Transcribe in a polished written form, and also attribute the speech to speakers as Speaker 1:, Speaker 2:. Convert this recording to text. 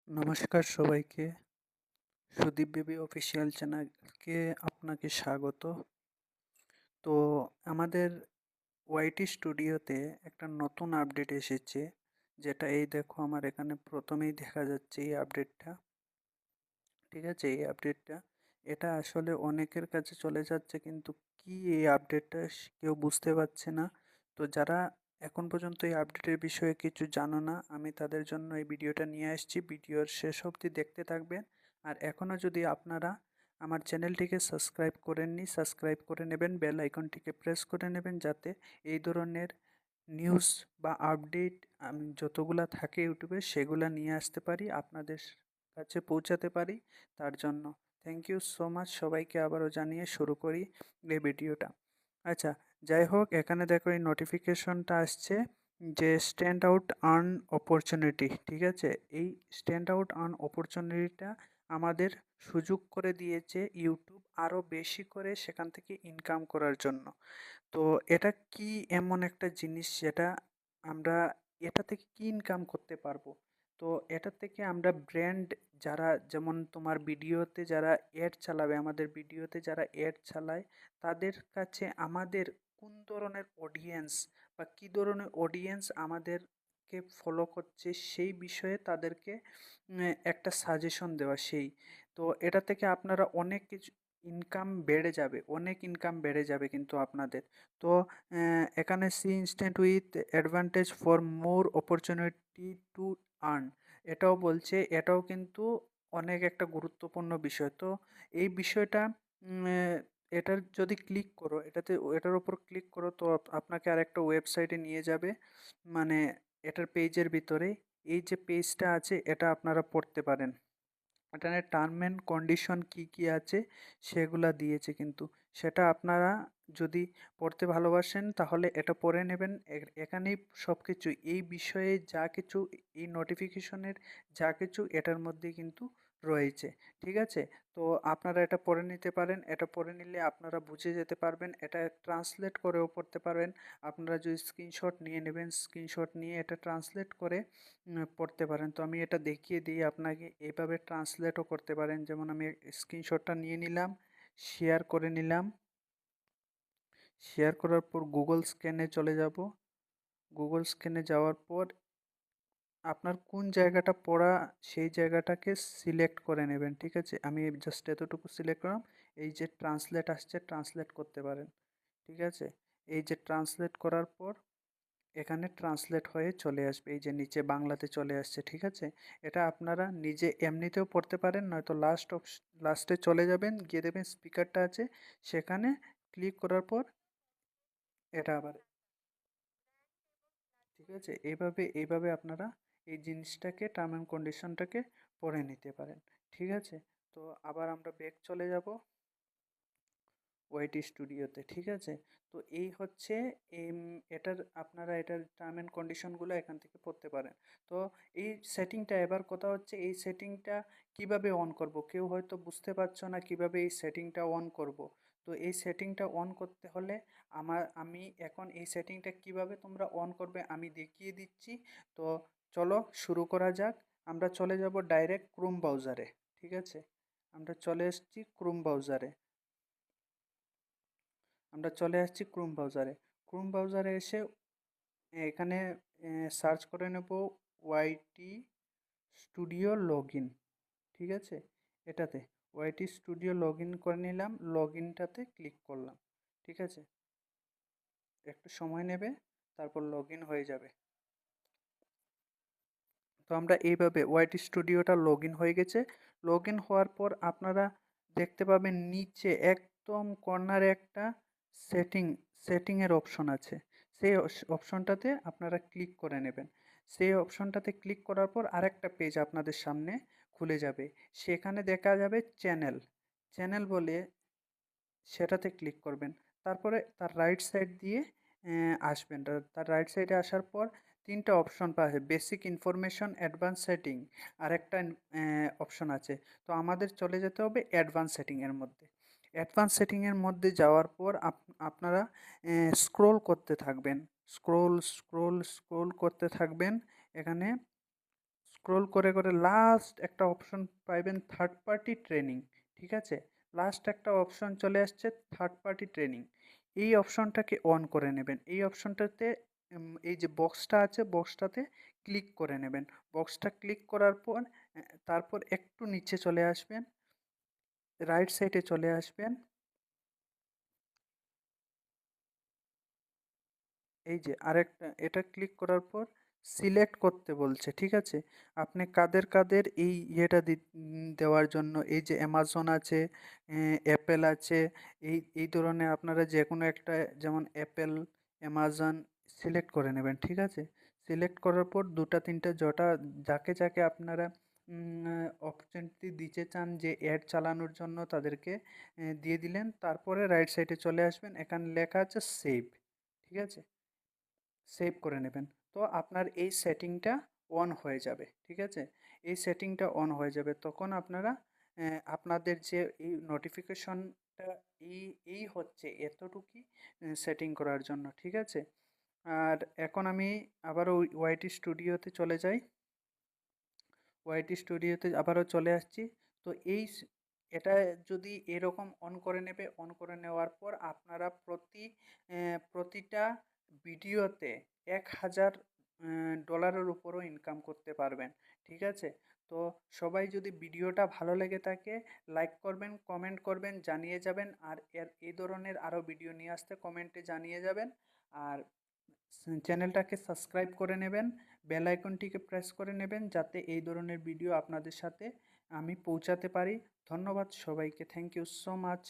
Speaker 1: নমস্কার সবাইকে। Sudip baby official চ্যানেলকে আপনাকে স্বাগত। তো আমাদের ওয়াইটি স্টুডিওতে একটা নতুন আপডেট এসেছে, যেটা এই দেখো আমার এখানে প্রথমেই দেখা যাচ্ছে এই আপডেটটা। ঠিক আছে, এই আপডেটটা এটা আসলে অনেকের কাছে চলে যাচ্ছে, কিন্তু কি এই আপডেটটা কেউ বুঝতে পারছে না। তো যারা এখন পর্যন্ত এই আপডেটের বিষয়ে কিছু জানো না, আমি তাদের জন্য এই ভিডিওটা নিয়ে আসছি। ভিডিওর শেষ অবধি দেখতে থাকবেন। আর এখনও যদি আপনারা আমার চ্যানেলটিকে সাবস্ক্রাইব করেননি, সাবস্ক্রাইব করে নেবেন, বেল আইকনটিকে প্রেস করে নেবেন, যাতে এই ধরনের নিউজ বা আপডেট আমি যতগুলা থাকে ইউটিউবে সেগুলা নিয়ে আসতে পারি, আপনাদের কাছে পৌঁছাতে পারি। তার জন্য থ্যাংক ইউ সো মাচ সবাইকে আবারও জানিয়ে শুরু করি এই ভিডিওটা। আচ্ছা, যাই হোক, এখানে দেখো এই নোটিফিকেশনটা আসছে যে স্ট্যান্ড আউট আর্ন অপরচুনিটি। ঠিক আছে, এই স্ট্যান্ড আউট আর্ন অপরচুনিটিটা আমাদের সুযোগ করে দিয়েছে ইউটিউব আরও বেশি করে সেখান থেকে ইনকাম করার জন্য। তো এটা কি এমন একটা জিনিস যেটা আমরা এটা থেকে কি ইনকাম করতে পারবো? তো এটা থেকে আমরা ব্র্যান্ড, যারা যেমন তোমার ভিডিওতে যারা অ্যাড চালাবে, আমাদের ভিডিওতে যারা অ্যাড চালায়, তাদের কাছে আমাদের কোন ধরনের অডিয়েন্স বা কী ধরনের অডিয়েন্স আমাদেরকে ফলো করছে সেই বিষয়ে তাদেরকে একটা সাজেশন দেওয়া সেই। তো এটা থেকে আপনারা অনেক কিছু ইনকাম বেড়ে যাবে, অনেক ইনকাম বেড়ে যাবে কিন্তু আপনাদের। তো এখানে see instant with advantage for more opportunity to earn, এটাও বলছে, এটাও কিন্তু অনেক একটা গুরুত্বপূর্ণ বিষয়। তো এই বিষয়টা এটার যদি ক্লিক করো, এটার ওপর ক্লিক করো, তো আপনাকে আরেকটা ওয়েবসাইটে নিয়ে যাবে, মানে এটার পেজের ভিতরে এই যে পেজটা আছে এটা আপনারা পড়তে পারেন। এখানে টার্ম অ্যান্ড কন্ডিশন কি কি আছে সেগুলা দিয়েছে, কিন্তু সেটা আপনারা যদি পড়তে ভালোবাসেন তাহলে এটা পড়ে নেবেন। এখানেই সব কিছু এই বিষয়ে যা কিছু, এই নোটিফিকেশনের যা কিছু এটার মধ্যে কিন্তু রয়েছে। ঠিক আছে, তো আপনারা এটা পড়ে নিতে পারেন। এটা পড়ে নিলে আপনারা বুঝে যেতে পারবেন, এটা ট্রান্সলেট করেও পড়তে পারবেন। আপনারা যদি স্ক্রিনশট নিয়ে নেবেন, স্ক্রিনশট নিয়ে এটা ট্রান্সলেট করে পড়তে পারেন। তো আমি এটা দেখিয়ে দিই আপনাকে, এইভাবে ট্রান্সলেটও করতে পারেন। যেমন আমি স্ক্রিনশটটা নিয়ে নিলাম, শেয়ার করে নিলাম। শেয়ার করার পর গুগল স্ক্যানে চলে যাব। গুগল স্ক্যানে যাওয়ার পর আপনার কোন জায়গাটা পড়া সেই জায়গাটাকে সিলেক্ট করে নেবেন। ঠিক আছে, আমি জাস্ট এতটুকু সিলেক্ট করলাম। এই যে ট্রান্সলেট আসছে, ট্রান্সলেট করতে পারেন। ঠিক আছে, এই যে ট্রান্সলেট করার পর এখানে ট্রান্সলেট হয়ে চলে আসবে, এই যে নিচে বাংলাতে চলে আসছে। ঠিক আছে, এটা আপনারা নিজে এমনিতেও পড়তে পারেন, নয়তো লাস্টে চলে যাবেন, গিয়ে দেবেন স্পিকারটা আছে, সেখানে ক্লিক করার পর এটা আবার। ঠিক আছে, এইভাবে আপনারা এই জিনিসটাকে, টার্ম অ্যান্ড কন্ডিশনটাকে পড়ে নিতে পারেন। ঠিক আছে, তো আবার আমরা ব্যাক চলে যাব ওয়াইটি স্টুডিওতে। ঠিক আছে, তো এই হচ্ছে এটার, আপনারা এটার টার্ম অ্যান্ড কন্ডিশনগুলো এখান থেকে পড়তে পারেন। তো এই সেটিংটা, এবার কথা হচ্ছে এই সেটিংটা কিভাবে অন করব। কেউ হয়তো বুঝতে পারছো না কিভাবে এই সেটিংটা অন করব। তো এই সেটিংটা অন করতে হলে আমি এখন এই সেটিংটা কিভাবে তোমরা অন করবে আমি দেখিয়ে দিচ্ছি। তো চলো শুরু করা যাক। আমরা চলে যাব ডাইরেক্ট ক্রোম ব্রাউজারে। ঠিক আছে, আমরা চলে এসেছি ক্রোম ব্রাউজারে। আমরা চলে আসছি ক্রোম ব্রাউজারে। ক্রোম ব্রাউজারে এসে এখানে সার্চ করে নেব ওয়াইটি স্টুডিও লগ ইন। ঠিক আছে, এটাতে ওয়াইটি স্টুডিও লগ ইন করে নিলাম, লগ ইনটাতে ক্লিক করলাম। ঠিক আছে, একটু সময় নেবে, তারপর লগ ইন হয়ে যাবে। তো আমরা এইভাবে ওয়াইটি স্টুডিওটা লগ ইন হয়ে গেছে। লগ ইন হওয়ার পর আপনারা দেখতে পাবেন নিচে একদম কর্নারে একটা সেটিং সেটিংয়ের অপশন আছে। সেই অপশনটাতে আপনারা ক্লিক করে নেবেন। সেই অপশনটাতে ক্লিক করার পর আরেকটা পেজ আপনাদের সামনে খুলে যাবে। সেখানে দেখা যাবে চ্যানেল, চ্যানেল বলে সেটাতে ক্লিক করবেন। তারপরে তার রাইট সাইড দিয়ে আসবেন। তার রাইট সাইডে আসার পর ৩টা অপশন পাওয়া যায়, বেসিক ইনফরমেশন, অ্যাডভান্স সেটিং, আরেকটা অপশন আছে। তো আমাদের চলে যেতে হবে অ্যাডভান্স সেটিংয়ের মধ্যে। অ্যাডভান্স সেটিংয়ের মধ্যে যাওয়ার পর আপনারা স্ক্রোল করতে থাকবেন, স্ক্রোল করতে থাকবেন। এখানে স্ক্রোল করে করে লাস্ট একটা অপশন পাইবেন থার্ড পার্টি ট্রেনিং। ঠিক আছে, লাস্ট একটা অপশন চলে আসছে থার্ড পার্টি ট্রেনিং। এই অপশনটাকে অন করে নেবেন। এই অপশনটাতে এই যে বক্সটা আছে বক্সটাতে ক্লিক করে নেবেন। বক্সটা ক্লিক করার পর তারপর একটু নিচে চলে আসবেন, রাইট সাইডে চলে আসবেন। এই যে আরেকটা, এটা ক্লিক করার পর সিলেক্ট করতে বলছে। ঠিক আছে, আপনি কাদের কাদের এই দেওয়ার জন্য, এই যে অ্যামাজন আছে, অ্যাপেল আছে, এই ধরনের আপনারা যে কোনো একটা, যেমন অ্যাপেল, অ্যামাজন সিলেক্ট করে নেবেন। ঠিক আছে, সিলেক্ট করার পর দুটা তিনটা যাকে যাকে আপনারা অপরচুনিটি দিতে চান যে অ্যাড চালানোর জন্য, তাদেরকে দিয়ে দিলেন। তারপরে রাইট সাইডে চলে আসবেন, এখানে লেখা আছে সেভ। ঠিক আছে, সেভ করে নেবেন। তো আপনার এই সেটিংটা অন হয়ে যাবে। ঠিক আছে, এই সেটিংটা অন হয়ে যাবে, তখন আপনারা আপনাদের যে এই নোটিফিকেশনটা এই এই হচ্ছে এতটুকুই সেটিং করার জন্য। ঠিক আছে, আর এখন আমি আবারও ওয়াইটি স্টুডিওতে চলে যাই। ওয়াইটি স্টুডিওতে আবারও চলে আসছি। তো এটা যদি এরকম অন করে নেবে, অন করে নেওয়ার পর আপনারা প্রতিটা ভিডিওতে 1000 ডলারের উপরও ইনকাম করতে পারবেন। ঠিক আছে, তো সবাই যদি ভিডিওটা ভালো লেগে থাকে লাইক করবেন, কমেন্ট করবেন, জানিয়ে যাবেন। আর এই ধরনের আরও ভিডিও নিয়ে আসতে কমেন্টে জানিয়ে যাবেন। আর চ্যানেলটাকে সাবস্ক্রাইব করে নেবেন, বেল আইকনটিকে প্রেস করে নেবেন, যাতে এই ধরনের ভিডিও আপনাদের সাথে আমি পৌঁছাতে পারি। ধন্যবাদ সবাইকে, থ্যাংক ইউ সো মাচ।